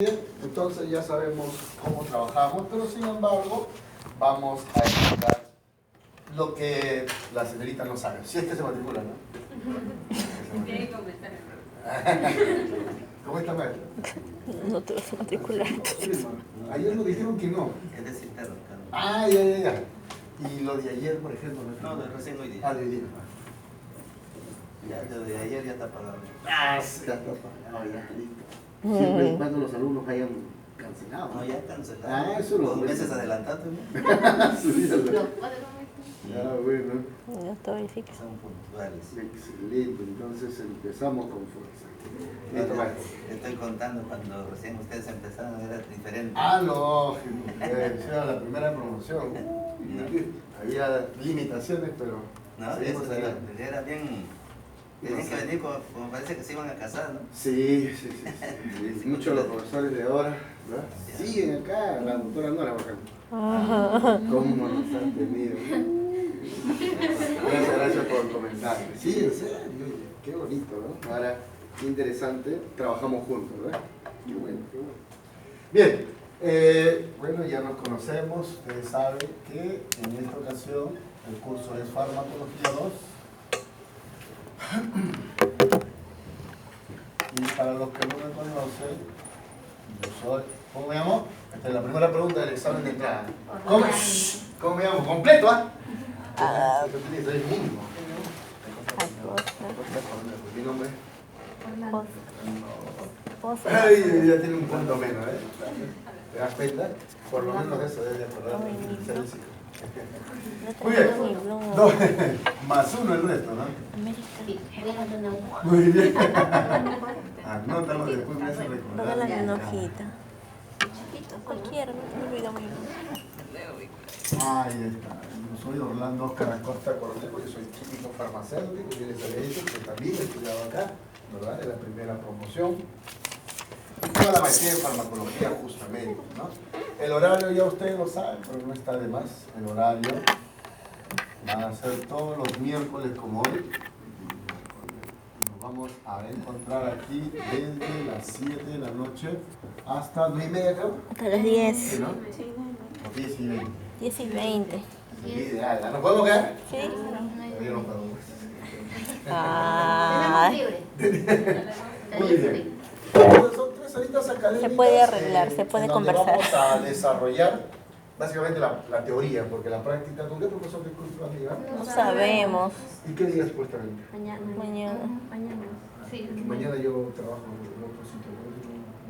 Bien, entonces ya sabemos cómo trabajamos, pero sin embargo vamos a explicar lo que la señorita no sabe. Si es que se matricula, ¿no? Tiene que comentar. ¿Cómo está, maestra? No te vas a matricular. Ayer nos dijeron que no. Es decir, claro. Ah, ya. Y lo de ayer, por ejemplo, No, de recién hoy día. Ah, de hoy día. Ya, lo de ayer ya está pagado. Ah, sí, ya está pagado, ya, listo. Siempre y cuando los alumnos hayan cancelado. No, ya cancelado. Ah, eso lo 2 meses adelantado, ¿no? Ah, bueno. No te verifiques. Son puntuales. Excelente, entonces empezamos con fuerza. Listo, maestro. Estoy contando cuando recién ustedes empezaron, era diferente. Ah, lógico, era la primera promoción. Había limitaciones, pero No, seguimos eso adelante. era bien. Tenían que venir como parece que se iban a casar, ¿no? Sí. Muchos de los profesores de ahora, ¿verdad? Siguen acá, la doctora Nora, por ejemplo. ¿Cómo nos han tenido? Gracias por el comentario. Sí, en serio, qué bonito, ¿no? Ahora, qué interesante, trabajamos juntos, ¿verdad? Qué bueno. Bien, bueno, ya nos conocemos, ustedes saben que en esta ocasión el curso es Farmacología 2. Y para los que no me conocen, yo soy, ¿cómo me llamo? Esta es la primera pregunta del examen de entrada. ¿Cómo me llamo? ¿Completo, ah? Soy el mínimo. ¿Mi nombre? Ay, ya tiene un punto menos, ¿eh? ¿Te das cuenta? Por lo menos eso debe acordar. Muy bien. Dos, más uno el resto, ¿no? Muy bien. Anótalo, después me hace recordar. Regálame una hojita. Cualquiera, no te olvido muy Ahí está. Yo soy Orlando Oscar Acosta Coronel, porque soy químico farmacéutico, y les había dicho que también he estudiado acá, ¿verdad? En la primera promoción. Y toda la maestría en farmacología, justamente, ¿no? El horario ya ustedes lo saben, pero no está de más. El horario van a ser todos los miércoles como hoy. Nos vamos a encontrar aquí desde las 7 de la noche hasta 9:30, creo. Hasta las 10. ¿Sí, no? O 10 y 20. 10 y 20. Ideal, ¿no podemos quedar? Sí. Todavía no podemos. Muy bien. Entonces, son 3 horitas académicas. Se puede arreglar, se puede en donde conversar. Vamos a desarrollar básicamente la teoría, porque la práctica, ¿con qué profesor de curso vas a llegar? No sabemos. ¿Y qué días supuestamente? Mañana. Sí. Mañana yo trabajo en otro sitio, no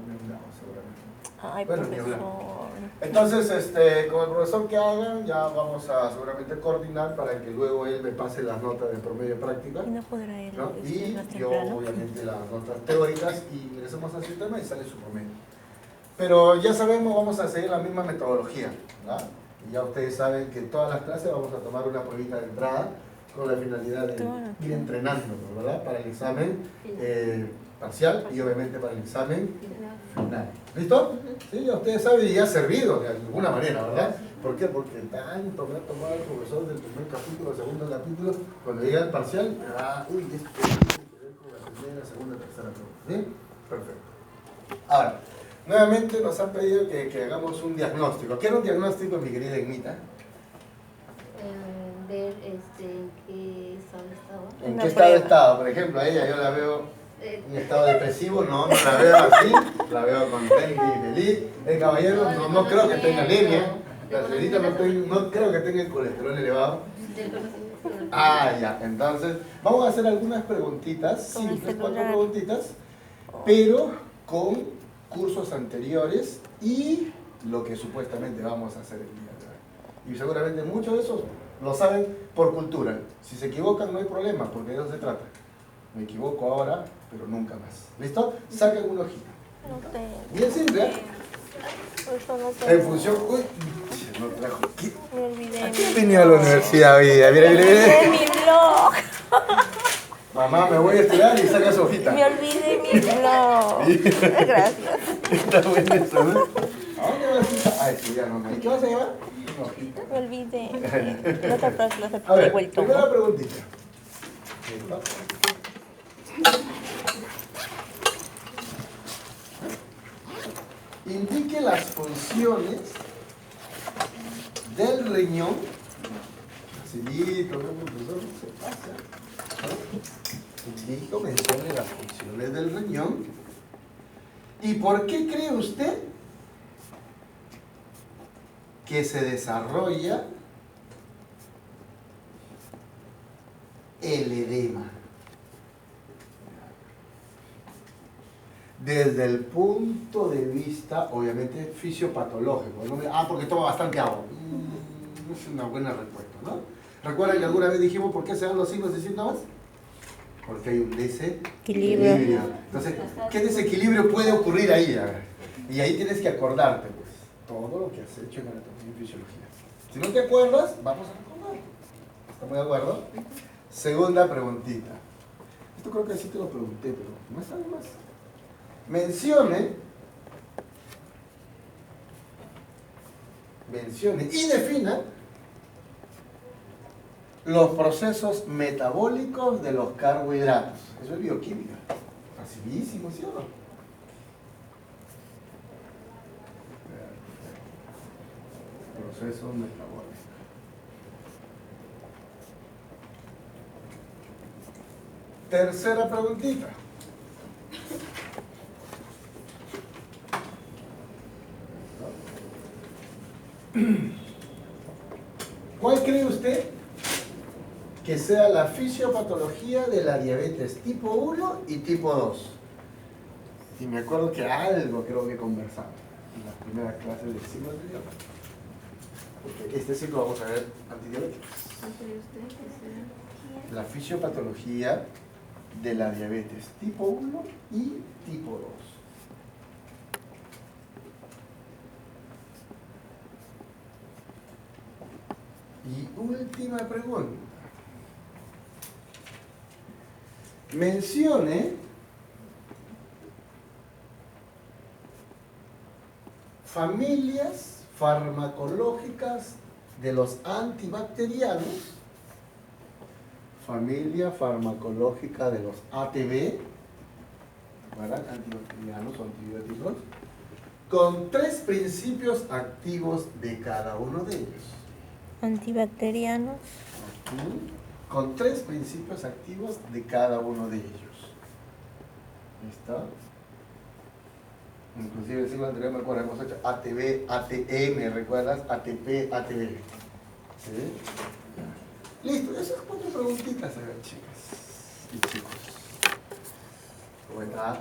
me he olvidado seguramente. Ay, Bueno, ni hablar. profesor. Entonces, con el profesor que hagan, ya vamos a seguramente coordinar para que luego él me pase las notas de promedio práctica, Y no podrá ir ¿no? Y más yo, temprano. obviamente, las notas teóricas y ingresamos al sistema y sale su promedio. Pero ya sabemos, vamos a seguir la misma metodología, ¿verdad? Y ya ustedes saben que en todas las clases vamos a tomar una pruebita de entrada con la finalidad de ir entrenándonos, ¿verdad? Para el examen parcial y obviamente para el examen final. ¿Listo? Sí, ya ustedes saben y ya ha servido de alguna manera, ¿verdad? ¿Por qué? Porque tanto me ha tomado el profesor del primer capítulo, segundo capítulo, cuando llega el parcial, uy, esto tiene que ver con la primera, segunda, tercera prueba. ¿Sí? Perfecto. Ahora, nuevamente nos han pedido que hagamos un diagnóstico. ¿Qué era un diagnóstico, mi querida Ignita? Ver en qué estado estaba. ¿En Una qué estado prueba. estaba? Por ejemplo, a ella yo la veo en estado depresivo, no la veo así, la veo contenta y feliz. El caballero no creo que tenga anemia, la señorita no creo que tenga el colesterol elevado. Ah, ya, entonces vamos a hacer algunas preguntitas, Con el simples, 4 celular. preguntitas, pero con cursos anteriores y lo que supuestamente vamos a hacer el día de hoy. Y seguramente muchos de esos lo saben por cultura. Si se equivocan no hay problema, porque de eso se trata. Me equivoco ahora, pero nunca más. ¿Listo? Saquen una hojita. No tengo. Bien simple, ¿eh? Por eso no En tengo. función... Uy, no trajo... ¿Qué? Me olvidé. ¿A quién venía a la universidad hoy día? Mira. De mi blog. Mamá, me voy a estudiar y saca su hojita. Me olvidé mi blog. Gracias. Está bueno eso, ¿no? ¿A dónde vas a estudiar, mamá? ¿Y qué vas a llevar? Una hojita. Me olvidé. No te acuerdas, A ver, vuelto. primera preguntita. ¿Listo? indique las funciones del riñón. Facilito, ¿no? Profesor? Se pasa. ¿No? Indique o mencione las funciones del riñón. ¿Y por qué cree usted que se desarrolla el edema? Desde el punto de vista, obviamente, fisiopatológico. Porque toma bastante agua. Es una buena respuesta, ¿no? ¿Recuerdan que alguna vez dijimos por qué se dan los signos y síntomas? Porque hay un desequilibrio. Entonces, ¿qué desequilibrio puede ocurrir ahí? A ver. Y ahí tienes que acordarte, pues, todo lo que has hecho en anatomía y fisiología. Si no te acuerdas, vamos a recordar. ¿Estamos de acuerdo? Segunda preguntita. Esto creo que sí te lo pregunté, pero no está de más. Mencione y defina los procesos metabólicos de los carbohidratos. Eso es bioquímica. Facilísimo, ¿sí o no? Procesos metabólicos. Tercera preguntita. ¿Cuál cree usted que sea la fisiopatología de la diabetes tipo 1 y tipo 2? Y me acuerdo que algo creo que conversamos en las primeras clases del ciclo anterior. Porque este ciclo vamos a ver antidiabéticos. La fisiopatología de la diabetes tipo 1 y tipo 2. Y última pregunta. Mencione familias farmacológicas de los antibacterianos. Familia farmacológica de los ATB, ¿verdad? Antibacterianos o antibióticos, con 3 principios activos de cada uno de ellos. Antibacterianos. Aquí, con 3 principios activos de cada uno de ellos. ¿Listo? Inclusive el siglo anterior me acuerdo, hemos hecho ATB, ATM, ¿recuerdas? ATP, ATB. ¿Sí? Listo, esas 4 preguntitas, a ver, chicas y chicos. ¿Cómo está?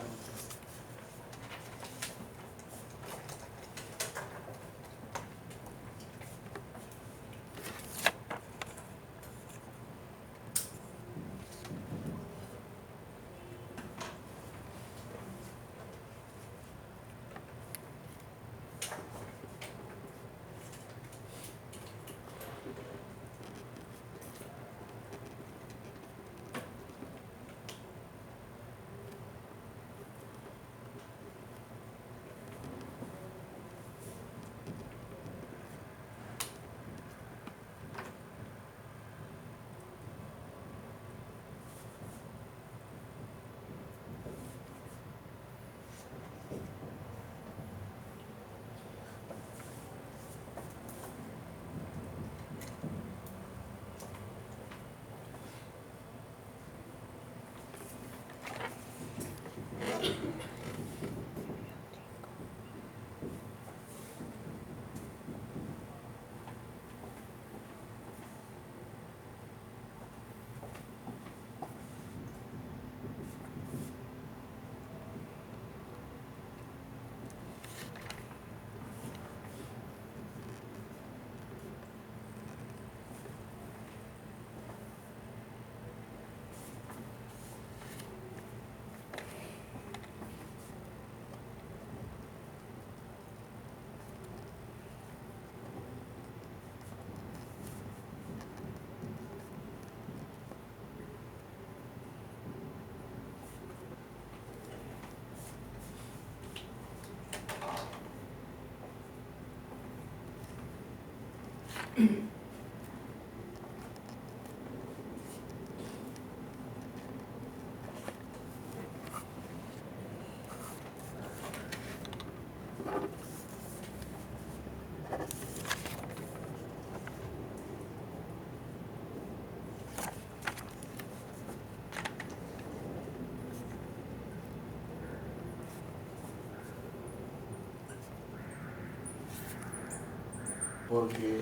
Porque,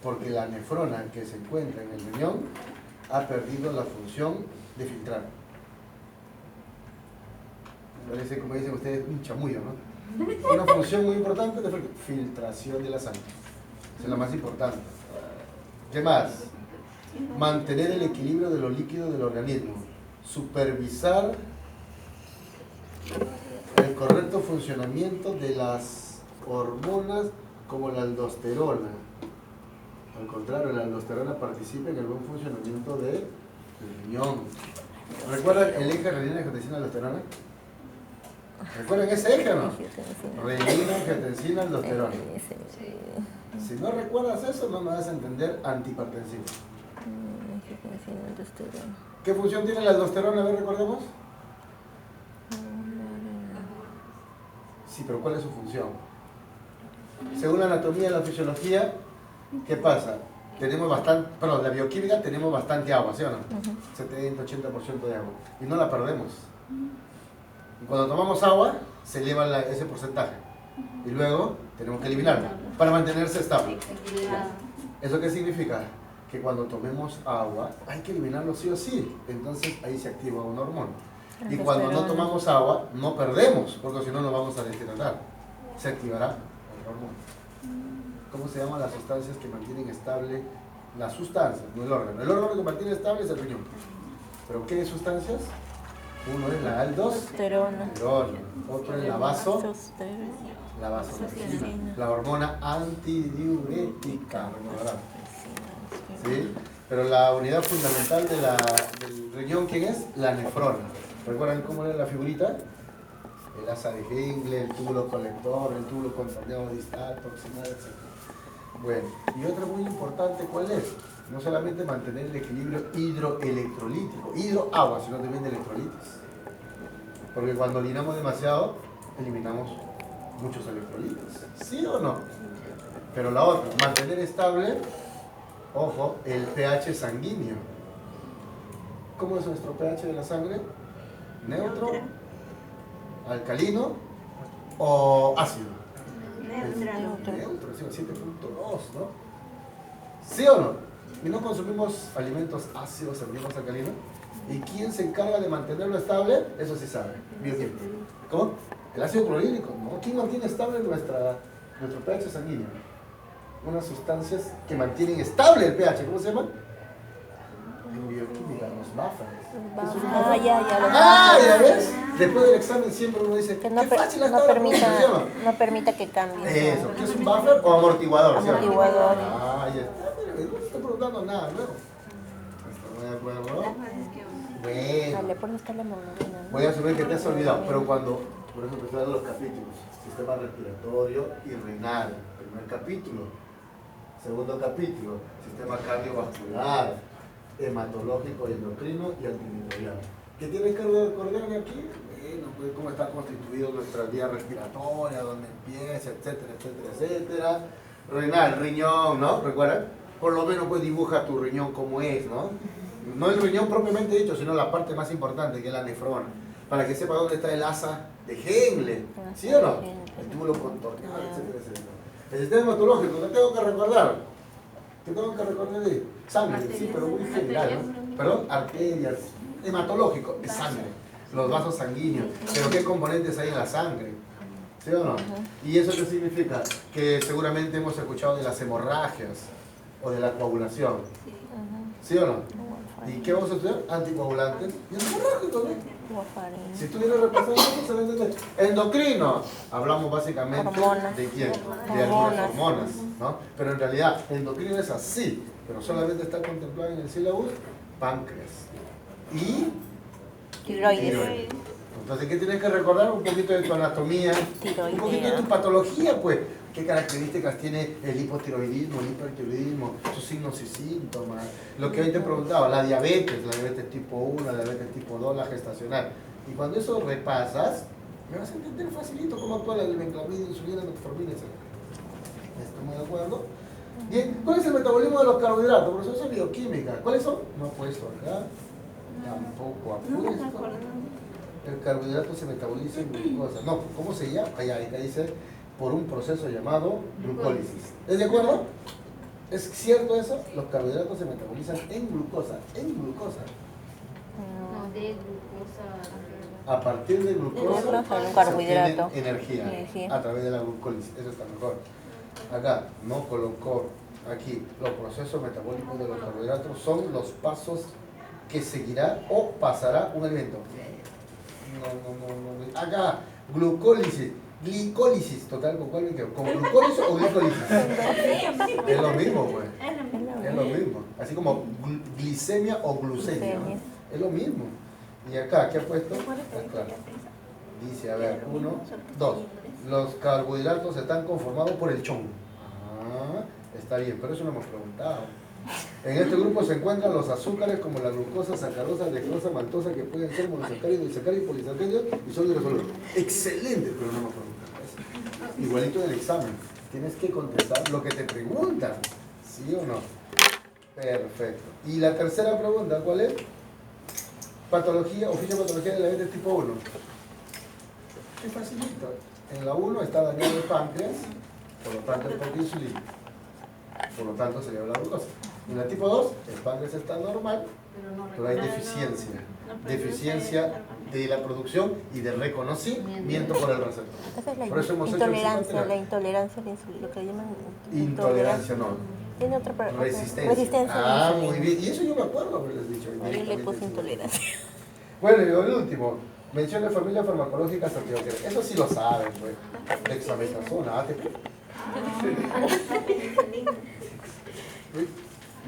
porque la nefrona que se encuentra en el riñón ha perdido la función de filtrar. Parece, como dicen ustedes, un chamullo, ¿no? Una función muy importante de filtración de la sangre. Esa es la más importante. ¿Qué más? Mantener el equilibrio de los líquidos del organismo. Supervisar el correcto funcionamiento de las hormonas como la aldosterona. Al contrario, la aldosterona participa en el buen funcionamiento del riñón. ¿Recuerdan el eje renina, angiotensina, aldosterona? ¿Recuerdan ese eje o no? Renina, angiotensina, aldosterona. Si no recuerdas eso, no me vas a entender antihipertensivo. ¿Qué función tiene la aldosterona? A ver, recordemos. Sí, pero ¿cuál es su función? Según la anatomía y la fisiología, ¿qué pasa? Tenemos bastante, perdón, la bioquímica tenemos bastante agua, ¿sí o no? 70-80% de agua. Y no la perdemos. Y cuando tomamos agua, se eleva ese porcentaje. Y luego tenemos que eliminarlo para mantenerse estable. ¿Eso qué significa? Que cuando tomemos agua, hay que eliminarlo sí o sí. Entonces ahí se activa una hormona. Y cuando no tomamos agua, no perdemos, porque si no nos vamos a deshidratar. Se activará otra hormona. ¿Cómo se llaman las sustancias que mantienen estable las sustancias, no el órgano? El órgano que mantiene estable es el riñón. ¿Pero qué sustancias? Uno es la aldosterona, otro es la vasopresina, la hormona antidiurética, ¿recordarán? ¿Sí? Pero la unidad fundamental del riñón, ¿quién es? La nefrona. ¿Recuerdan cómo era la figurita? El asa de Henle, el túbulo colector, el túbulo contraneado distal, proximal, etc. Bueno, y otra muy importante, ¿cuál es? No solamente mantener el equilibrio hidroelectrolítico, hidro-agua, sino también de electrolitis. Porque cuando orinamos demasiado, eliminamos muchos electrolitos. ¿Sí o no? Pero la otra, mantener estable, ojo, el pH sanguíneo. ¿Cómo es nuestro pH de la sangre? ¿Neutro? ¿Alcalino? ¿O ácido? Neutro, 7.2, ¿no? ¿Sí o no? Y no consumimos alimentos ácidos, alimentos alcalinos. ¿Y quién se encarga de mantenerlo estable? Eso sí sabe, bioquímico. ¿Cómo? El ácido clorhídrico, ¿no? ¿Quién mantiene estable nuestro pH sanguíneo? Unas sustancias que mantienen estable el pH, ¿cómo se llaman? En bioquímica, los buffers. ¿Ya ves? Después del examen siempre uno dice, Que no, qué fácil está la pronunciación. no permita que cambie. Eso, ¿qué es un buffer o amortiguador? ¿Sí? Amortiguador. Ya está, pero no estoy preguntando nada nuevo. ¿Está de acuerdo? Bueno, Dale, por esta la hemoglobina. voy a asumir que te has olvidado, pero cuando, por eso te estoy dando los capítulos, sistema respiratorio y renal, primer capítulo, segundo capítulo, sistema cardiovascular, hematológico y endocrino y antimicrobiano. ¿Qué tienes que recordarme aquí? Bueno, pues cómo está constituido nuestra vía respiratoria, dónde empieza, etcétera, etcétera, etcétera. Renal, riñón, ¿no? ¿Recuerdan? Por lo menos pues dibuja tu riñón como es, ¿no? No el riñón propiamente dicho, sino la parte más importante, que es la nefrona, para que sepa dónde está el asa de Henle, ¿sí o no? El túbulo contorneado, etcétera, etcétera. El sistema hematológico, ¿qué tengo que recordar? ¿Qué tengo que recordar de sangre? Arterias, Sí, pero muy general, ¿no? Perdón, arterias, hematológico, de sangre, los vasos sanguíneos, pero ¿qué componentes hay en la sangre? ¿Sí o no? ¿Y eso qué significa? Que seguramente hemos escuchado de las hemorragias o de la coagulación, ¿sí o no? ¿Y qué vamos a estudiar? Anticoagulantes y hemorrágicos, ¿no? Si estuvieras repasando eso, se va a entender. Endocrino, hablamos básicamente Hormonas. de quién, de algunas hormonas, ¿no? Pero en realidad, endocrino es así, pero solamente está contemplado en el sílabus páncreas y Tiroides. Entonces, ¿qué tienes que recordar? Un poquito de tu anatomía, un poquito de tu patología, pues. ¿Qué características tiene el hipotiroidismo, el hipertiroidismo, sus signos y síntomas? Lo que hoy te preguntaba, la diabetes tipo 1, la diabetes tipo 2, la gestacional. Y cuando eso repasas, me vas a entender facilito cómo actúa la menclamida, insulina, metformina, etc. ¿Estamos de acuerdo? Bien, ¿cuál es el metabolismo de los carbohidratos? Por eso es bioquímica. ¿Cuáles son? No he puesto acá. Tampoco apuesto. El carbohidrato se metaboliza en glucosa. No, ¿cómo se llama? Allá dice por un proceso llamado glucólisis. ¿Es de acuerdo? ¿Es cierto eso? Los carbohidratos se metabolizan en glucosa. En glucosa. No, de glucosa. A partir de glucosa, Glucosa, un se carbohidrato. obtiene energía a través de la glucólisis. Eso está mejor. Acá no colocó aquí los procesos metabólicos de los carbohidratos son los pasos que seguirá o pasará un alimento. No. Acá, glucólisis, glicólisis, total, ¿con cuál me quedo? ¿Con glucólisis o glicólisis? Es lo mismo, pues. Es lo mismo. Así como glicemia o glucemia, ¿no? Es lo mismo. Y acá, ¿qué ha puesto? Claro. Dice, a ver, 1, 2. Los carbohidratos están conformados por el chon. Ah, está bien, pero eso no hemos preguntado. En este grupo se encuentran los azúcares como la glucosa, sacarosa, dextrosa, maltosa, que pueden ser monosacáridos, disacáridos, polisacáridos y son hidrosolubles. Excelente, pero no hemos preguntado eso. Igualito en el examen. Tienes que contestar lo que te preguntan, ¿sí o no? Perfecto. Y la tercera pregunta, ¿cuál es? Patología o fisiopatología de la diabetes tipo 1. Es facilito. En la 1 está dañado el páncreas, por lo tanto el poca insulina. Por lo tanto se lleva la glucosa. En la tipo 2, el páncreas está normal, pero hay deficiencia. Deficiencia de la producción y de reconocimiento por el receptor. Esa es la Por eso hemos hecho intolerancia, el la intolerancia a la insulina, lo que llaman intolerancia, no. Tiene otra Resistencia. a la Muy insulina. bien. Y eso yo me acuerdo haberles dicho. Yo le puse intolerancia. Bueno, y el último. Menciona familias farmacológicas antibacterianas. Eso sí lo saben, pues. Dexametasona, ATP.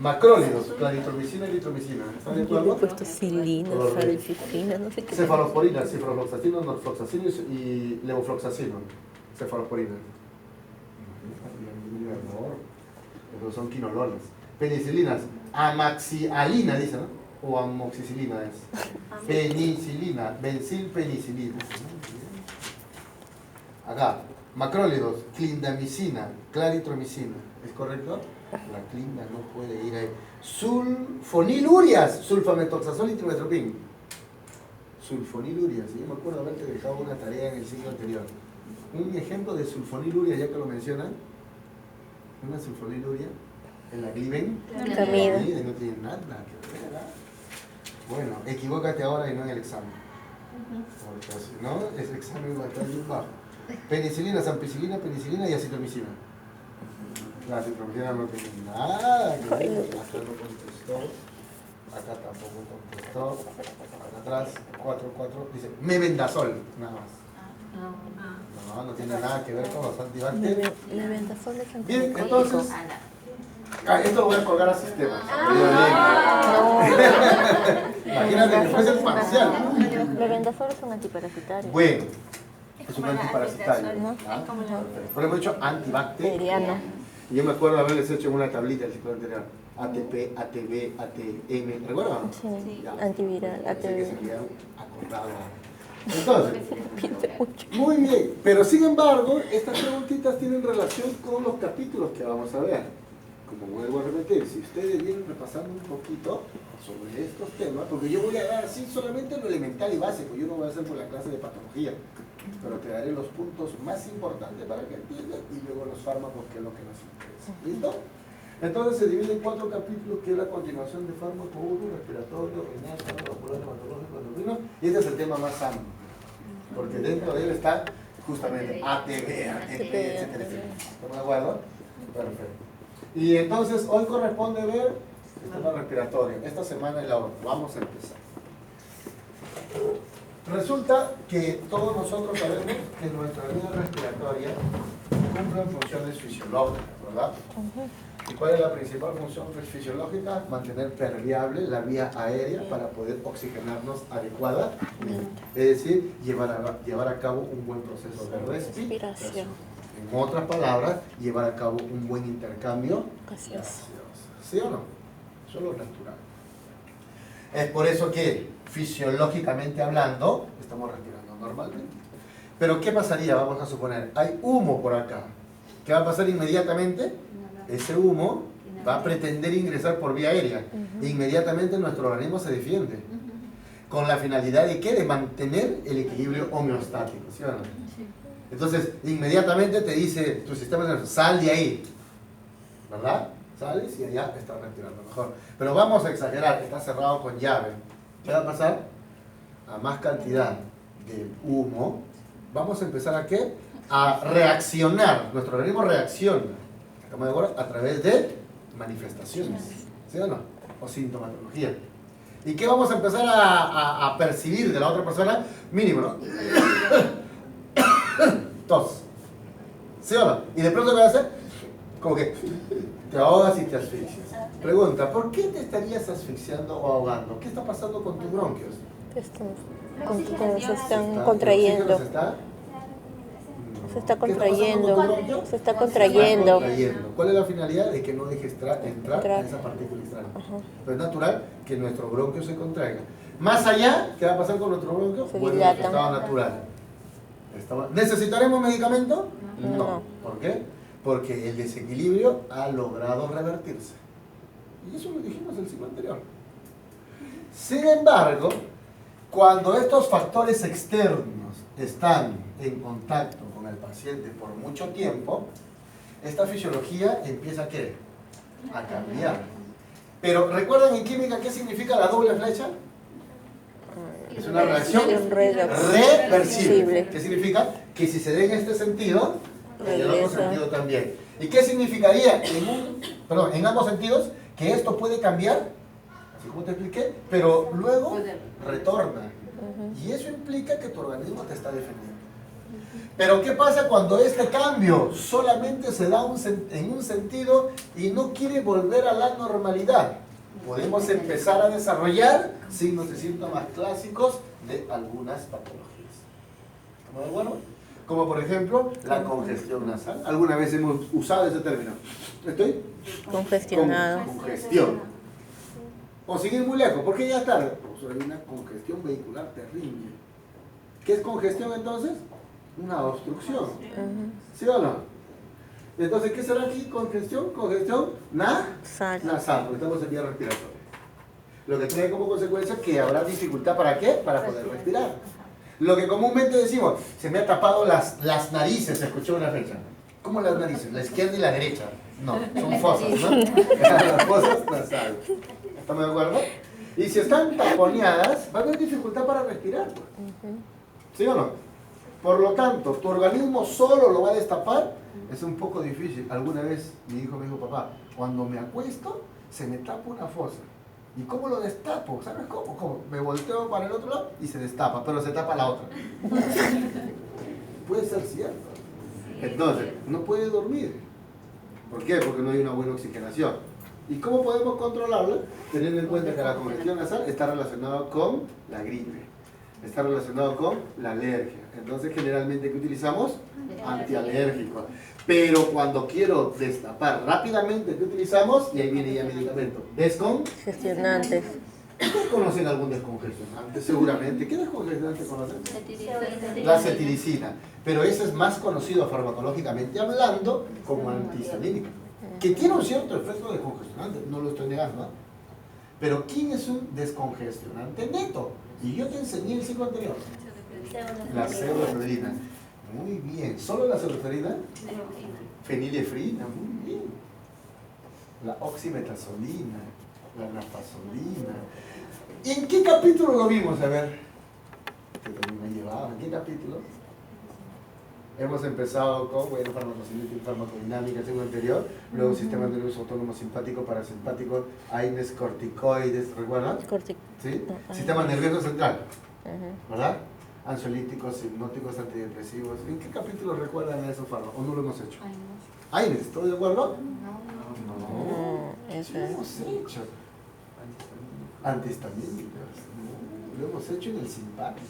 Macrólidos, claritromicina y eritromicina. ¿Están de Yo le he acuerdo? puesto silina, Correcto. salcitina, no sé qué. Cefalosporina, cifrofloxacino, norfloxacino y levofloxacino. Cefalosporina. Esos son quinolones. Penicilinas, amaxialina, dice, ¿no? O amoxicilina es. Penicilina, benzilpenicilina. Acá, macrólidos, clindamicina, claritromicina. ¿Es correcto? La clinda no puede ir ahí. Sulfonilurias, sulfametoxazol y trimetropin. Sulfonilurias, yo me acuerdo haberte dejado una tarea en el ciclo anterior. Un ejemplo de sulfoniluria, ya que lo mencionan. Una sulfoniluria en la gliben. No tiene nada que ver, ¿verdad? Bueno, equivócate ahora y no en el examen. Porque si no, ese examen va a estar bien bajo. Penicilina, ampicilina, penicilina y acitromicina. La acitromicina no tiene nada que ver. Acá no contestó. Acá tampoco contestó. Acá atrás, 4, dice mebendazol, nada más. No tiene nada que ver con los antibacterianos. Mebendazol es antipsicótico. Bien, entonces, esto lo voy a colgar a sistemas. Imagínate que fuese parcial. Mebendazol es un antiparasitario. Bueno, es un antiparasitario. ¿No? ¿Ah? Pero hemos hecho antibacteriano. Bacteriano. Y yo me acuerdo haberles hecho en una tablita el ciclo anterior. ATP, ATB, ATM, ¿recuerdan? Sí, Ya. antiviral, Sé que se ATV. quedaron acordados. Entonces, muy bien, pero sin embargo, estas preguntitas tienen relación con los capítulos que vamos a ver. Como vuelvo a repetir, si ustedes vienen repasando un poquito sobre estos temas, porque yo voy a dar así solamente lo elemental y básico, yo no voy a hacer por la clase de patología, pero te daré los puntos más importantes para que entiendan y luego los fármacos, que es lo que nos interesa. ¿Listo? Entonces se divide en 4 capítulos, que es la continuación de fármaco 1, respiratorio, renal, cardiovascular, hematológico, endocrino, y este es el tema más amplio, porque dentro de él está justamente ATV, ATP, etcétera, etcétera. ¿Estamos de acuerdo? Perfecto. Y entonces hoy corresponde ver el tema respiratorio. Esta semana es la otra. Vamos a empezar. Resulta que todos nosotros sabemos que nuestra vía respiratoria cumple funciones fisiológicas, ¿verdad? ¿Y cuál es la principal función fisiológica? Mantener permeable la vía aérea para poder oxigenarnos adecuadamente. Es decir, llevar a cabo un buen proceso de respiración. En otras palabras, llevar a cabo un buen intercambio gaseoso. ¿Sí o no? Eso es lo natural. Es por eso que, fisiológicamente hablando, estamos respirando normalmente. Pero ¿qué pasaría? Vamos a suponer, hay humo por acá. ¿Qué va a pasar inmediatamente? Ese humo va a pretender ingresar por vía aérea. E inmediatamente nuestro organismo se defiende. ¿Con la finalidad de qué? De mantener el equilibrio homeostático, ¿sí o no? Entonces, inmediatamente te dice tu sistema nervioso, sal de ahí, ¿verdad? Sales y allá estás respirando mejor. Pero vamos a exagerar, está cerrado con llave. ¿Qué va a pasar? A más cantidad de humo, vamos a empezar a ¿qué? A reaccionar, nuestro organismo reacciona, ¿estamos de acuerdo? A través de manifestaciones, ¿sí o no? O sintomatología. ¿Y qué vamos a empezar a percibir de la otra persona? Mínimo, ¿no? Tos, ¿sí o no? Y de pronto, ¿qué va a hacer? Como que te ahogas y te asfixias. Pregunta, ¿por qué te estarías asfixiando o ahogando? ¿Qué está pasando con tus bronquios? Se están contrayendo. Se está contrayendo. Se está contrayendo. ¿Cuál es la finalidad? De que no dejes entrar a esa partícula extraña. Pero es natural que nuestro bronquio se contraiga. Más allá, ¿qué va a pasar con nuestro bronquio? Se Vuelve dilata. al estado natural. ¿Necesitaremos medicamento? No. ¿Por qué? Porque el desequilibrio ha logrado revertirse. Y eso lo dijimos el ciclo anterior. Sin embargo, cuando estos factores externos están en contacto con el paciente por mucho tiempo, esta fisiología empieza ¿a qué? A cambiar. Pero ¿recuerdan en química qué significa la doble flecha? Es una reacción reversible. ¿Qué significa? Que si se da en este sentido, en el otro sentido también. ¿Y qué significaría en ambos sentidos? Que esto puede cambiar, así como te expliqué, pero luego retorna. Y eso implica que tu organismo te está defendiendo. Pero ¿qué pasa cuando este cambio solamente se da en un sentido y no quiere volver a la normalidad? Podemos empezar a desarrollar signos y síntomas clásicos de algunas patologías. ¿Estamos de acuerdo? Como por ejemplo la congestión nasal. ¿Alguna vez hemos usado ese término? ¿Estoy? Congestionado. Congestión. O seguir muy lejos, porque ya es tarde. Hay una congestión vehicular terrible. ¿Qué es congestión entonces? Una obstrucción. ¿Sí o no? Entonces, ¿qué será aquí? Congestión nasal, porque estamos en vía respiratoria. Lo que trae como consecuencia que habrá dificultad ¿para qué? Para poder respirar. Lo que comúnmente decimos, se me ha tapado las narices, escuché una fecha. ¿Cómo las narices? La izquierda y la derecha. No, son fosas, ¿no? Las fosas nasales. ¿Estamos de acuerdo? Y si están taponeadas, va a haber dificultad para respirar. ¿Sí o no? Por lo tanto, tu organismo solo lo va a destapar. Es un poco difícil. Alguna vez mi hijo me dijo, papá, cuando me acuesto, se me tapa una fosa. ¿Y cómo lo destapo? ¿Sabes cómo? ¿Cómo? Me volteo para el otro lado y se destapa, pero se tapa la otra. Puede ser cierto. Entonces, no puede dormir. ¿Por qué? Porque no hay una buena oxigenación. ¿Y cómo podemos controlarlo? Teniendo en cuenta que la congestión nasal está relacionada con la gripe, está relacionado con la alergia. Entonces, generalmente, ¿qué utilizamos? Antialérgicos. Pero cuando quiero destapar rápidamente, ¿qué utilizamos? Y ahí viene ya el medicamento. Descongestionantes. ¿Ustedes conocen algún descongestionante? Seguramente. ¿Qué descongestionante conocen? La cetiricina. Pero ese es más conocido farmacológicamente hablando como antihistamínico. Que tiene un cierto efecto descongestionante, no lo estoy negando. Pero ¿quién es un descongestionante neto? Y yo te enseñé el ciclo anterior. La pseudoefedrina. Muy bien. ¿Solo la pseudoefedrina? Fenilefrina. Muy bien. La oximetazolina. La nafasolina. ¿En qué capítulo lo vimos? A ver. Que también me llevaba. ¿En qué capítulo? Hemos empezado con, bueno, farmacocinética y farmacodinámica, el ciclo anterior, luego sistema nervioso autónomo simpático, parasimpático, AINES, corticoides, ¿recuerdan? ¿Sí? Sistema nervioso central, ¿verdad? Ansiolíticos, hipnóticos, antidepresivos. ¿En qué capítulo recuerdan a esos fármacos? ¿O no lo hemos hecho? AINES, ¿todo de acuerdo? No, sí lo hemos hecho. Antihistamínicos, lo hemos hecho en el simpático.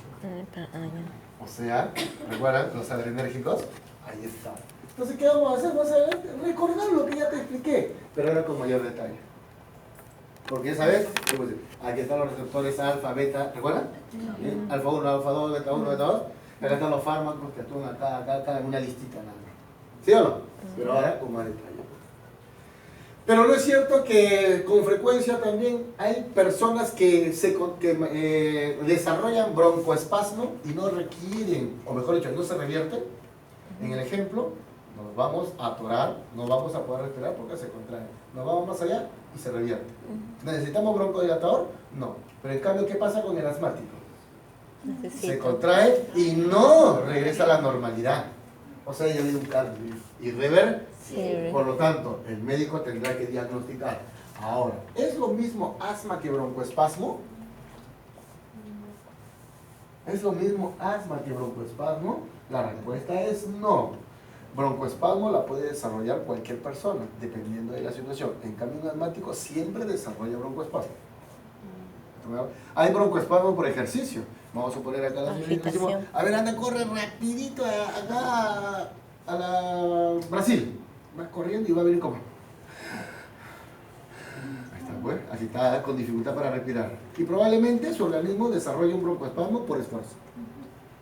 O sea, ¿recuerdan? Los adrenérgicos, ahí está. Entonces, ¿qué vamos a hacer? Vamos a recordar lo que ya te expliqué, pero ahora con mayor detalle. Porque esa vez, aquí están los receptores alfa, beta, ¿recuerdan? ¿Sí? Alfa 1, alfa 2, beta 1, beta 2. Acá están los fármacos que actúan acá, en una listita nada más. ¿Sí o no? Pero ahora con más detalle. Pero no es cierto que con frecuencia también hay personas que desarrollan broncoespasmo y no requieren, o mejor dicho, no se revierten. ejemplo, nos vamos a atorar, no vamos a poder respirar porque se contrae. Nos vamos más allá y se revierte. ¿Necesitamos broncodilatador? No. Pero en cambio, ¿qué pasa con el asmático? Se contrae y no regresa a la normalidad. O sea, ya ha habido un cambio irreversible. Por lo tanto, el médico tendrá que diagnosticar. Ahora, ¿es lo mismo asma que broncoespasmo? ¿Es lo mismo asma que broncoespasmo? La respuesta es no. Broncoespasmo la puede desarrollar cualquier persona, dependiendo de la situación. En cambio, un asmático siempre desarrolla broncoespasmo. Hay broncoespasmo por ejercicio. Vamos a poner acá la señorita y decimos, a ver, anda, corre rapidito acá a la Brasil. Va corriendo y va a venir como... Ahí está, pues, así está con dificultad para respirar. Y probablemente su organismo desarrolle un broncoespasmo por esfuerzo.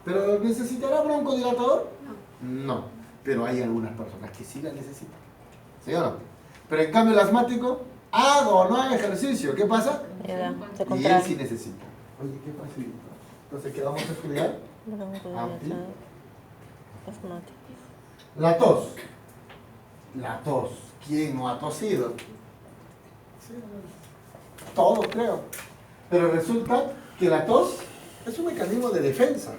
¿Pero necesitará broncodilatador? No. Pero hay algunas personas que sí la necesitan. ¿Sí o no? Pero en cambio el asmático, haga o no haga ejercicio, ¿qué pasa? Se Y contrae. él sí necesita. Oye, ¿qué pasa? Entonces, ¿qué vamos a estudiar? Asmático. La tos. La tos. ¿Quién no ha tosido? Sí, todos creo. Pero resulta que la tos es un mecanismo de defensa,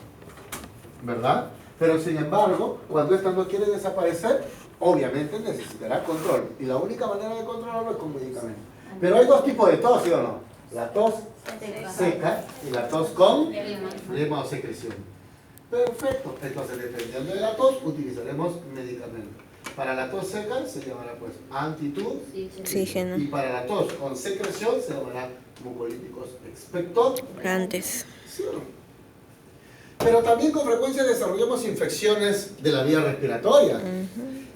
¿verdad? Pero sin embargo, cuando esta no quiere desaparecer, obviamente necesitará control. Y la única manera de controlarlo es con medicamentos. Pero hay dos tipos de tos, ¿sí o no? La tos seca y la tos con flema o secreción. Perfecto. Entonces, dependiendo de la tos, utilizaremos medicamentos. Para la tos seca se llamará pues Oxígeno. y para la tos con secreción se llamará mucolíticos expectorantes. ¿Sí o no? Pero también con frecuencia desarrollamos infecciones de la vía respiratoria.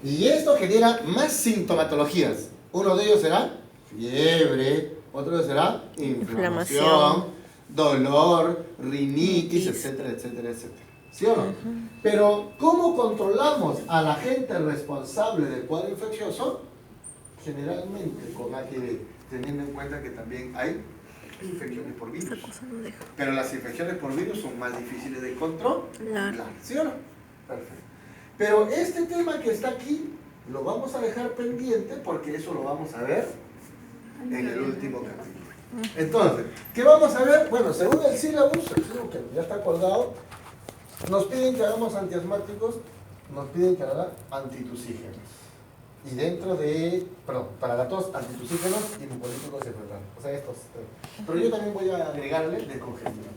Y esto genera más sintomatologías. Uno de ellos será fiebre, otro será inflamación, dolor, rinitis, etcétera, etcétera, etcétera. ¿Sí o no? Pero, ¿cómo controlamos al agente responsable del cuadro infeccioso? Generalmente con AGB, teniendo en cuenta que también hay infecciones por virus. Pero las infecciones por virus son más difíciles de controlar. ¿Sí o no? Perfecto. Pero este tema que está aquí lo vamos a dejar pendiente porque eso lo vamos a ver en el último capítulo. Entonces, ¿qué vamos a ver? Bueno, según el sílabus, que ya está colgado, nos piden que hagamos antiasmáticos, nos piden que haga antitusígenos. Y dentro de, perdón, para la tos, antitusígenos y mucolíticos expectorantes. O sea, estos tres. Pero yo también voy a agregarle descongestionantes.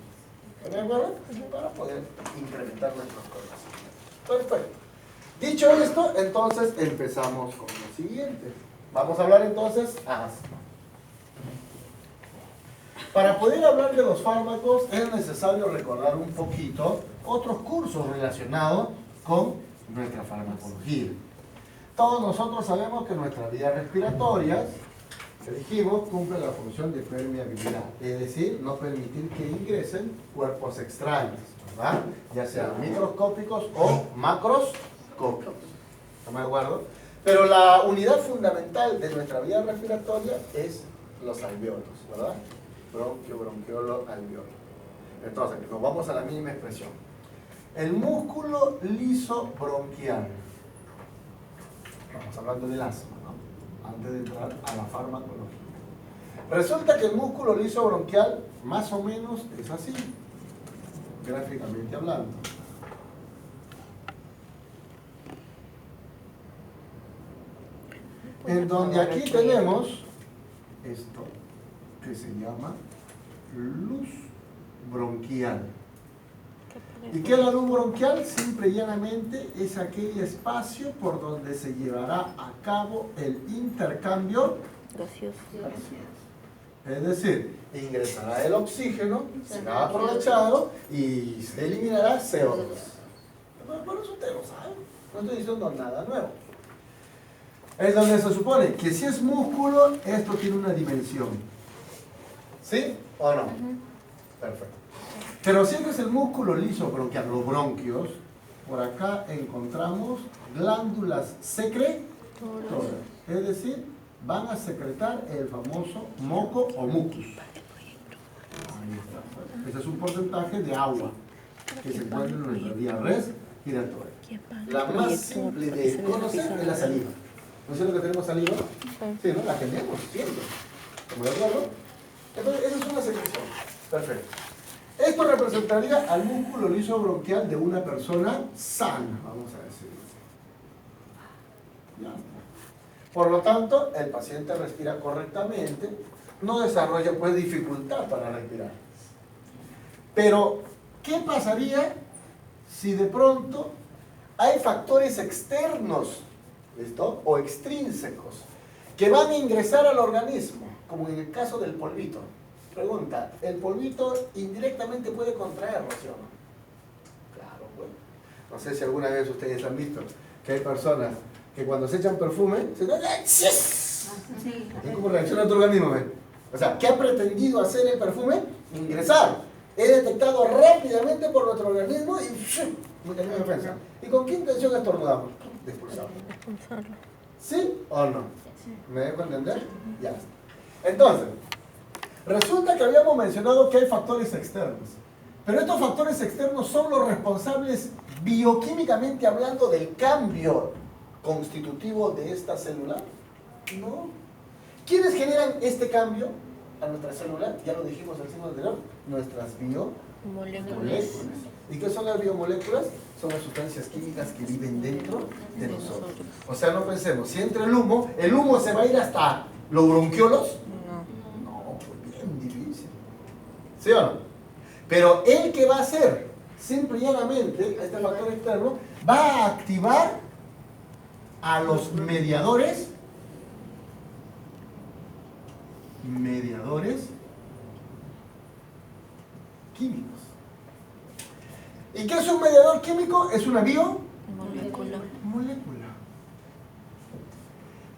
¿De acuerdo? Para poder incrementar nuestros conocimientos. Perfecto. Dicho esto, entonces empezamos con lo siguiente. Vamos a hablar entonces asma. Para poder hablar de los fármacos es necesario recordar un poquito otros cursos relacionados con nuestra farmacología. Todos nosotros sabemos que nuestras vías respiratorias, que dijimos, cumplen la función de permeabilidad, es decir, no permitir que ingresen cuerpos extraños, ¿verdad? Ya sean microscópicos o macroscópicos. ¿Estamos de acuerdo? Pero la unidad fundamental de nuestra vía respiratoria es los alveolos, ¿verdad? Bronquio, bronquiolo, alveolo. Entonces, nos vamos a la misma expresión. El músculo liso bronquial. Estamos hablando del asma, ¿no? Antes de entrar a la farmacología. Resulta que el músculo liso bronquial más o menos es así, gráficamente hablando. En donde aquí tenemos esto que se llama luz bronquial. ¿Y qué es la luz bronquial? Simple y llanamente es aquel espacio por donde se llevará a cabo el intercambio gaseoso. Es decir, ingresará el oxígeno, será aprovechado y se eliminará CO2. Por eso usted lo sabe, no estoy diciendo nada nuevo. Es donde se supone que si es músculo, esto tiene una dimensión. ¿Sí o no? Perfecto. Pero si este es el músculo liso bronquial, los bronquios, por acá encontramos glándulas secretoras. Es decir, van a secretar el famoso moco o mucus. Ahí está. Ese es un porcentaje de agua que se encuentra en nuestra vía respiratoria. Miren todo. La más simple de conocer es la saliva. ¿No es cierto que tenemos saliva? Sí, ¿no? La tenemos siempre. ¿Estamos de acuerdo? Entonces, esa es una secreción. Perfecto. Esto representaría al músculo liso bronquial de una persona sana, vamos a decir. Ya. Por lo tanto, el paciente respira correctamente, no desarrolla pues dificultad para respirar. Pero, ¿qué pasaría si de pronto hay factores externos, ¿listo? O extrínsecos, que van a ingresar al organismo, como en el caso del polvito? Pregunta, ¿el polvito indirectamente puede contraerlo, sí o no? Claro, bueno. No sé si alguna vez ustedes han visto que hay personas que cuando se echan perfume, se dan... ¿Y cómo reacciona tu organismo? O sea, ¿qué ha pretendido hacer el perfume? Ingresar. Es detectado rápidamente por nuestro organismo y mecanismo de defensa. ¿Y con qué intención estornudamos? De expulsarlo. ¿Sí o no? ¿Me dejo entender? Ya. Entonces, resulta que habíamos mencionado que hay factores externos. Pero estos factores externos son los responsables bioquímicamente hablando del cambio constitutivo de esta célula. No. ¿Quiénes generan este cambio a nuestra célula? Ya lo dijimos el signo anterior. Nuestras biomoléculas. ¿Y qué son las biomoléculas? Son las sustancias químicas que viven dentro de nosotros. O sea, no pensemos, si entra el humo se va a ir hasta los bronquiolos. No, pues bien difícil. ¿Sí o no? Pero el que va a hacer, simple y llanamente, este factor externo, va a activar a los mediadores químicos. ¿Y qué es un mediador químico? Es una biomolécula.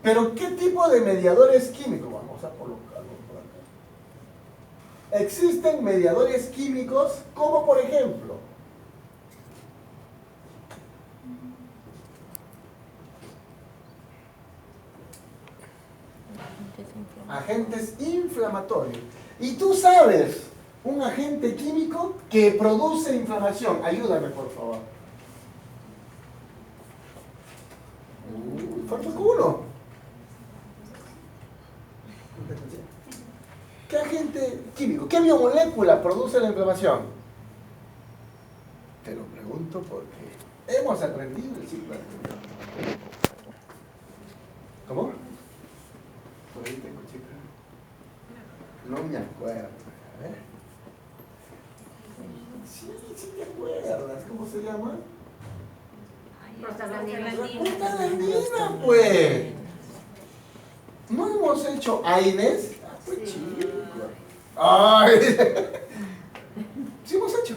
Pero ¿qué tipo de mediadores químicos? Vamos a colocarlo por acá. Existen mediadores químicos como por ejemplo agentes inflamatorios. Y tú sabes un agente químico que produce inflamación. Ayúdame, por favor. Falta uno. ¿Qué agente químico, qué biomolécula produce la inflamación? Te lo pregunto porque hemos aprendido el ciclo anterior. ¿Cómo? Por ahí tengo, chica. No me acuerdo. A ver. Sí te acuerdas. ¿Cómo se llama? Prostaglandina, pues. ¿No hemos hecho AINES? Pues chico. Ay. Sí hemos hecho.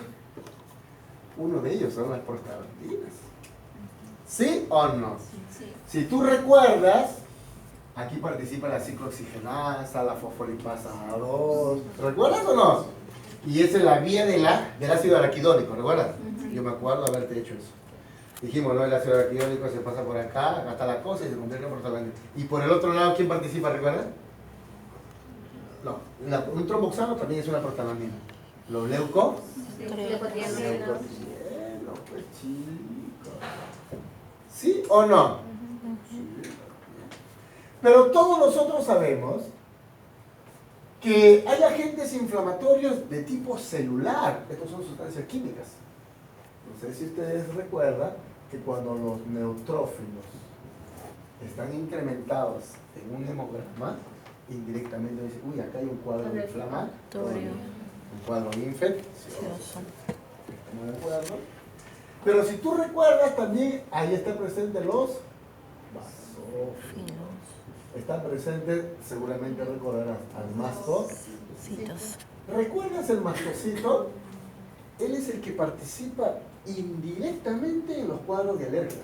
Uno de ellos son las prostaglandinas. ¿Sí o no? Sí. Si tú recuerdas, aquí participa la ciclooxigenasa, la fosfolipasa 2. ¿Recuerdas o no? Y esa es la vía del ácido araquidónico, ¿recuerdas? Yo me acuerdo haberte hecho eso. Dijimos, ¿no? El ácido araquidónico se pasa por acá, acá está la cosa y se convierte en prostaglandina. Y por el otro lado, ¿quién participa, recuerdas? No, un tromboxano también es una prostaglandina. Los leucotienos, pues chicos. ¿Sí o no? Sí. Pero todos nosotros sabemos que hay agentes inflamatorios de tipo celular. Estos son sustancias químicas. No sé si ustedes recuerdan que cuando los neutrófilos están incrementados en un hemograma, indirectamente dicen, uy, acá hay un cuadro inflamatorio, un cuadro infeccioso. ¿Estamos de acuerdo? Pero si tú recuerdas también, ahí están presentes los basófilos. Están presentes, seguramente recordarás, al mastocito. ¿Recuerdas el mastocito? Él es el que participa indirectamente en los cuadros de alergia.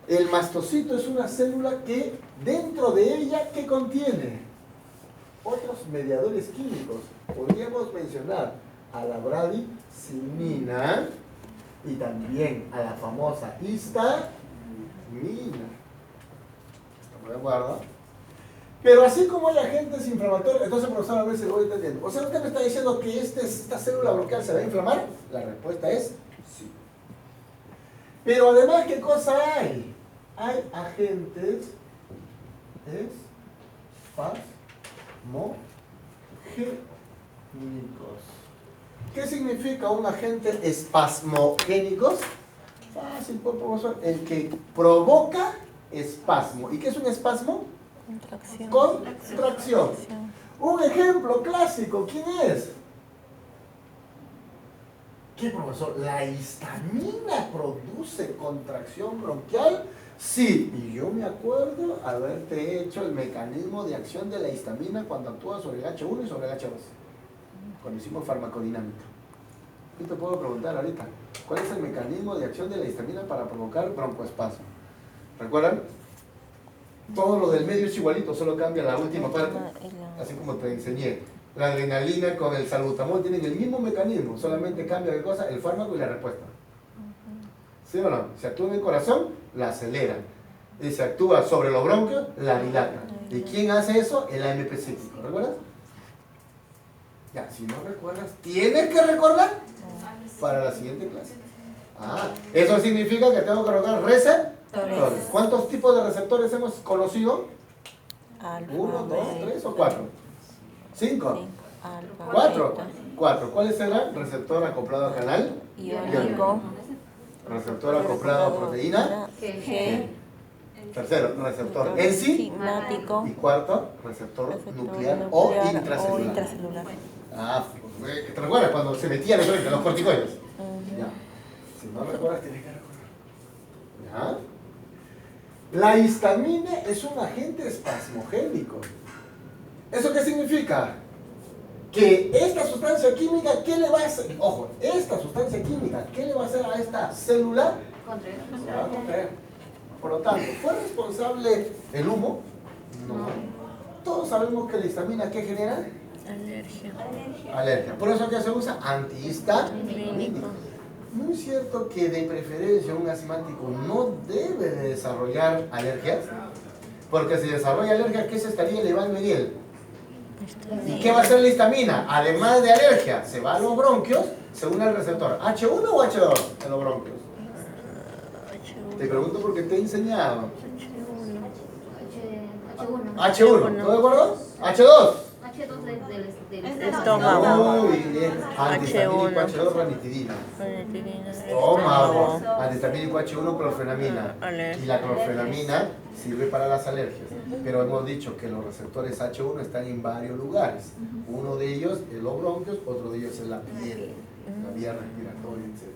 El mastocito es una célula que dentro de ella, ¿qué contiene? Otros mediadores químicos. Podríamos mencionar a la bradicimina y también a la famosa histamina. ¿Estamos de acuerdo? Pero así como hay agentes inflamatorios, entonces, profesor, a ver si lo voy entendiendo. O sea, ¿usted me está diciendo que esta célula bronquial se va a inflamar? La respuesta es sí. Pero además, ¿qué cosa hay? Hay agentes espasmogénicos. ¿Qué significa un agente espasmogénico? Fácil, pues, profesor. El que provoca espasmo. ¿Y qué es un espasmo? Contracción. Contracción. Un ejemplo clásico, ¿quién es? ¿Qué, profesor? ¿La histamina produce contracción bronquial? Sí, y yo me acuerdo haberte hecho el mecanismo de acción de la histamina cuando actúa sobre el H1 y sobre el H2, cuando hicimos farmacodinámica. ¿Qué te puedo preguntar ahorita? ¿Cuál es el mecanismo de acción de la histamina para provocar broncoespasmo? ¿Recuerdan? Todo lo del medio es igualito, solo cambia la última parte, así como te enseñé. La adrenalina con el salbutamol tienen el mismo mecanismo, solamente cambia de cosa el fármaco y la respuesta. ¿Sí o no? Si actúa en el corazón, la acelera. Y si actúa sobre los bronquios, la dilata. ¿Y quién hace eso? El AMP cíclico. ¿Recuerdas? Ya, si no recuerdas, tienes que recordar para la siguiente clase. Eso significa que tengo que recordar receptores. ¿Cuántos tipos de receptores hemos conocido? 1, 2, 3 o 4. 5. 4. 4. ¿Cuáles serán? Receptor acoplado a canal iónico. Receptor acoplado a proteína G. Tercero, receptor enzimático. Y cuarto, receptor nuclear o intracelular. ¿Te recuerdas cuando se metían en los corticoides? Ya. Si no recuerdas, tienes que recordar. ¿Ya? La histamina es un agente espasmogénico. ¿Eso qué significa? Que esta sustancia química, ¿qué le va a hacer? Ojo, esta sustancia química, ¿qué le va a hacer a esta célula? Se va a contraer. Por lo tanto, ¿fue responsable el humo? No. Todos sabemos que la histamina, ¿qué genera? Alergia. Por eso que se usa antihistamínico. ¿No es cierto que de preferencia un asmático no debe de desarrollar alergias? Porque si desarrolla alergias, ¿qué se estaría elevando en él? ¿Y qué va a hacer la histamina? Además de alergia, se va a los bronquios, se une al receptor. ¿H1 o H2 en los bronquios? Te pregunto porque te he enseñado. H1, ¿todo de acuerdo? ¿H2? H2 del estómago. Muy bien. Antihistamínico H2, ranitidina. Estómago. Antihistamínico H1, clorfenamina. Y la clorfenamina sirve para las alergias. Pero hemos dicho que los receptores H1 están en varios lugares. Uno de ellos en los bronquios, otro de ellos en la piel, la vía respiratoria, etc.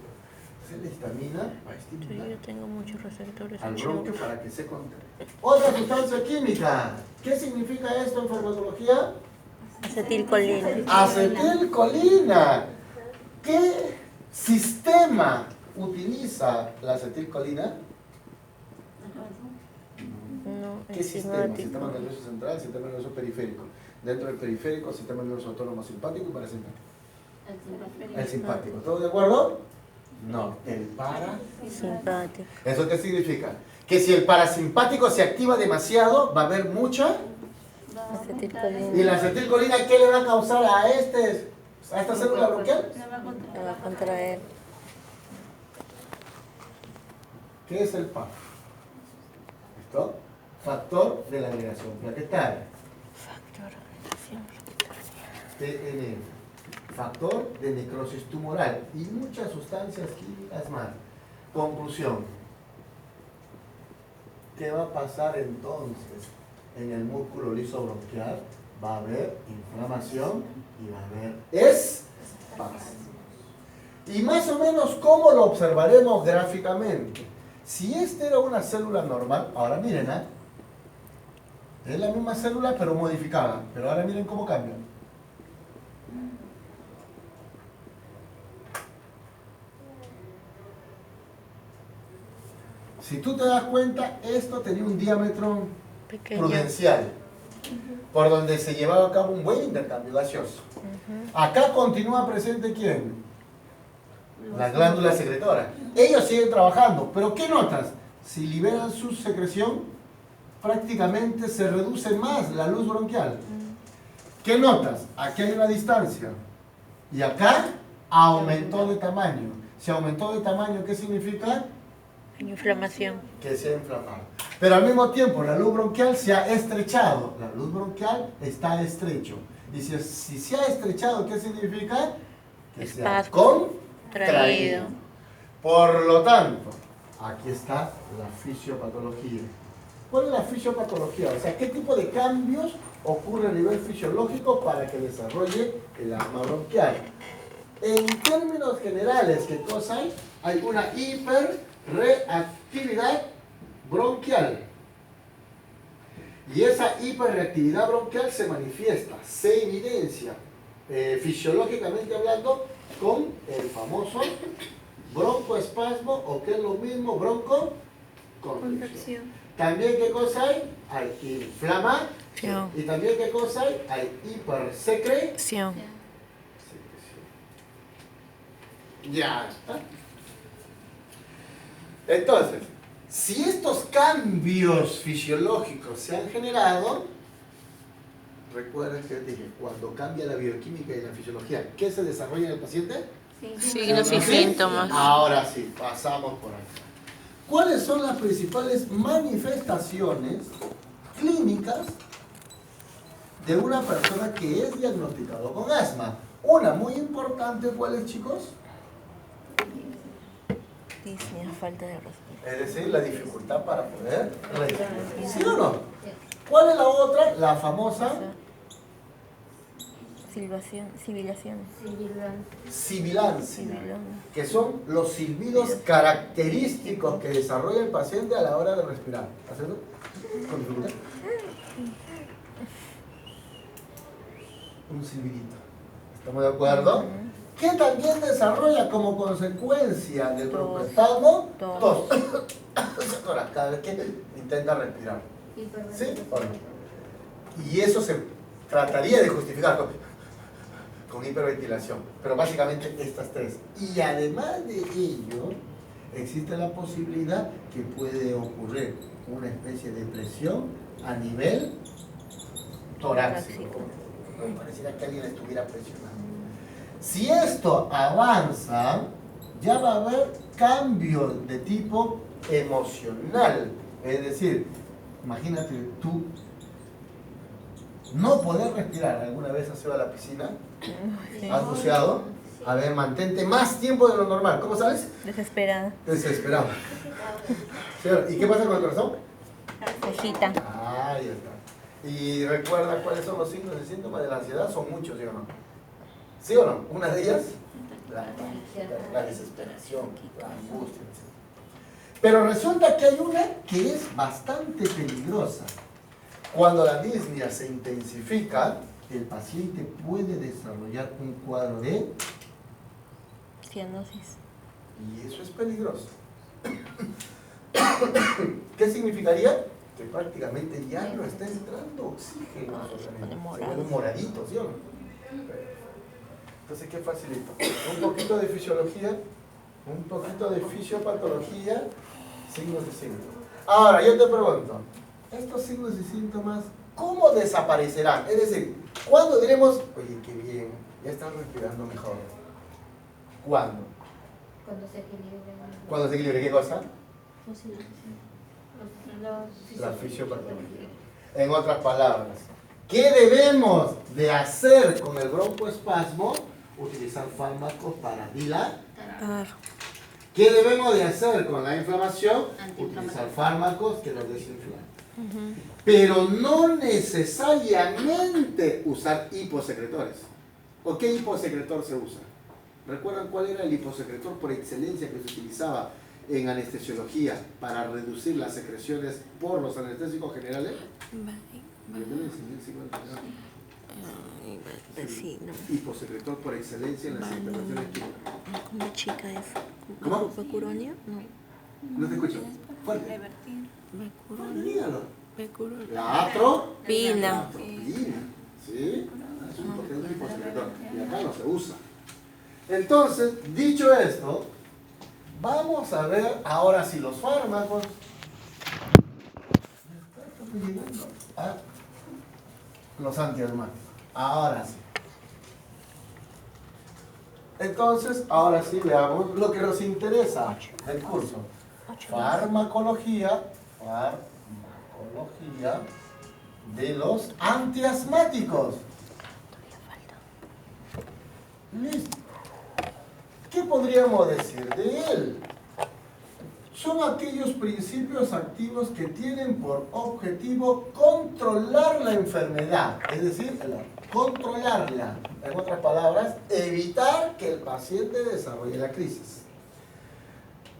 Entonces la histamina va a estimular Yo tengo muchos receptores. al bronquio para que se contraiga. Otra sustancia química. ¿Qué significa esto en farmacología? Acetilcolina. Acetilcolina. ¿Qué sistema utiliza la acetilcolina? No, ¿Qué sistema? Sistema nervioso central, sistema nervioso periférico. Dentro del periférico, sistema nervioso autónomo simpático y parasimpático. El simpático. ¿Todos de acuerdo? No, el parasimpático. ¿Eso qué significa? Que si el parasimpático se activa demasiado, va a haber mucha acetilcolina. ¿Y la acetilcolina qué le va a causar a esta célula bronquial? Se va a contraer. ¿Qué es el PAF? ¿Listo? Factor de la agregación plaquetaria. Factor de agregación TNF. Factor de necrosis tumoral y muchas sustancias químicas más. Conclusión. ¿Qué va a pasar entonces en el músculo liso bronquial? Va a haber inflamación y va a haber espasmos. Y más o menos, ¿cómo lo observaremos gráficamente? Si esta era una célula normal, ahora miren, es la misma célula pero modificada. Pero ahora miren cómo cambia. Si tú te das cuenta, esto tenía un diámetro pequeño, prudencial, por donde se llevaba a cabo un buen intercambio gaseoso. Acá continúa presente ¿quién? Las glándulas secretoras. Ellos siguen trabajando, pero ¿qué notas? Si liberan su secreción, prácticamente se reduce más la luz bronquial. ¿Qué notas? Aquí hay una distancia y acá aumentó de tamaño. Si aumentó de tamaño, ¿qué significa? Inflamación. que se ha inflamado. Pero al mismo tiempo la luz bronquial se ha estrechado. La luz bronquial está estrecho. Y si se ha estrechado, ¿qué significa? Que se ha Espasmo. contraído. Por lo tanto, aquí está la fisiopatología. ¿Cuál es la fisiopatología? O sea, ¿qué tipo de cambios ocurre a nivel fisiológico para que desarrolle el asma bronquial? En términos generales, ¿qué cosa hay? Hay una hiperreactividad bronquial. Y esa hiperreactividad bronquial se manifiesta, se evidencia, fisiológicamente hablando, con el famoso broncoespasmo, o que es lo mismo, broncoconstricción. También, ¿qué cosa hay? Hay inflamación. Y también, ¿qué cosa hay? Hay hipersecreción. Ya está. Entonces, si estos cambios fisiológicos se han generado, recuerden que dije, cuando cambia la bioquímica y la fisiología, ¿qué se desarrolla en el paciente? Signos y síntomas. Ahora sí, pasamos por acá. ¿Cuáles son las principales manifestaciones clínicas de una persona que es diagnosticado con asma? Una muy importante, ¿cuál es, chicos? Disnea, falta de respiración. Es decir, la dificultad para poder respirar. ¿Sí o no? ¿Cuál es la otra? La famosa Sibilación. sibilancia, que son los silbidos característicos que desarrolla el paciente a la hora de respirar. ¿Hacerlo? ¿Con dificultad? Un silbidito. ¿Estamos de acuerdo? Que también desarrolla como consecuencia del broncoespasmo tos. Cada vez que intenta respirar. ¿Sí o no? Y eso se trataría de justificar con hiperventilación, pero básicamente estas tres. Y además de ello, existe la posibilidad que puede ocurrir una especie de presión a nivel torácico. Como pareciera que alguien estuviera presionando. Si esto avanza, ya va a haber cambios de tipo emocional. Es decir, imagínate tú no poder respirar. ¿Alguna vez has ido a la piscina? Sí. ¿Has buceado? A ver, mantente más tiempo de lo normal. ¿Cómo sabes? Desesperada. Desesperado. ¿Sí? ¿Y qué pasa con el corazón? Agita. Ahí está. ¿Y recuerda cuáles son los signos y síntomas de la ansiedad? Son muchos, ¿sí o no? ¿Sí o no? Una de ellas, la desesperación, la angustia, etc. Pero resulta que hay una que es bastante peligrosa. Cuando la disnea se intensifica, el paciente puede desarrollar un cuadro de Cianosis. y eso es peligroso. ¿Qué significaría? Que prácticamente ya no está entrando oxígeno. Se pone Se morado. pone moradito, ¿sí o no? Entonces, ¿qué facilito? Un poquito de fisiología, un poquito de fisiopatología, signos y síntomas. Ahora, yo te pregunto, estos signos y síntomas, ¿cómo desaparecerán? Es decir, ¿cuándo diremos, oye, qué bien, ya están respirando mejor? ¿Cuándo? Cuando se equilibre. ¿Cuándo se equilibre qué cosa? Los La fisiopatología. En otras palabras, ¿qué debemos de hacer con el broncoespasmo? Utilizar fármacos para dilatar. ¿Qué debemos de hacer con la inflamación? Utilizar fármacos que los desinflamen. Pero no necesariamente usar hiposecretores. ¿O qué hiposecretor se usa? ¿Recuerdan cuál era el hiposecretor por excelencia que se utilizaba en anestesiología para reducir las secreciones por los anestésicos generales? Sí, no. Hiposecretor por excelencia en las intervenciones quirúrgicas. ¿Cómo chica es? ¿Cómo? ¿Becuronio? No. No te escucho. Fuerte. Dígalo. Becuronio. La atropina. Pina. ¿Sí? Es un hiposecretor. Y acá no se usa. Entonces, dicho esto, vamos a ver ahora si los fármacos. Estamos llegando a los antiasmáticos. Ahora sí. Entonces, ahora sí veamos lo que nos interesa del curso. Farmacología de los antiasmáticos. Listo. ¿Qué podríamos decir de él? Son aquellos principios activos que tienen por objetivo controlar la enfermedad, es decir, controlarla. En otras palabras, evitar que el paciente desarrolle la crisis.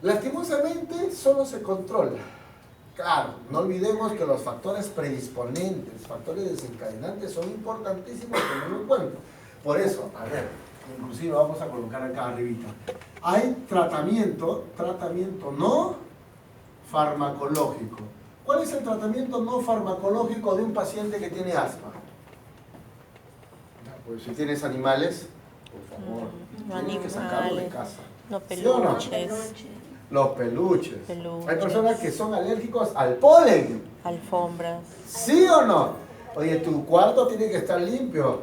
Lastimosamente, solo se controla. Claro, no olvidemos que los factores predisponentes, factores desencadenantes son importantísimos tenerlo en cuenta. Por eso, a ver, inclusive vamos a colocar acá arribita. Hay tratamiento no farmacológico. ¿Cuál es el tratamiento no farmacológico de un paciente que tiene asma? Pues si tienes animales, por favor, tienes que sacarlo de casa. Los ¿Sí o no? peluches, Los peluches. Peluches. Hay personas que son alérgicos al polen. alfombras. ¿Sí o no? Oye, tu cuarto tiene que estar limpio,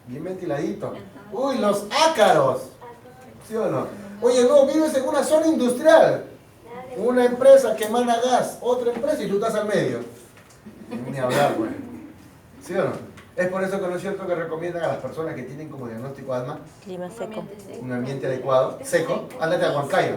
bien ventiladito. Uy, los ácaros. ¿Sí o no? Oye, no, vives en una zona industrial. Una empresa que emana gas, otra empresa y tú estás al medio. Ni hablar, güey. ¿Sí o no? Es por eso que no es cierto que recomiendan a las personas que tienen como diagnóstico asma Clima seco. un ambiente adecuado, seco. Ándate a Huancayo.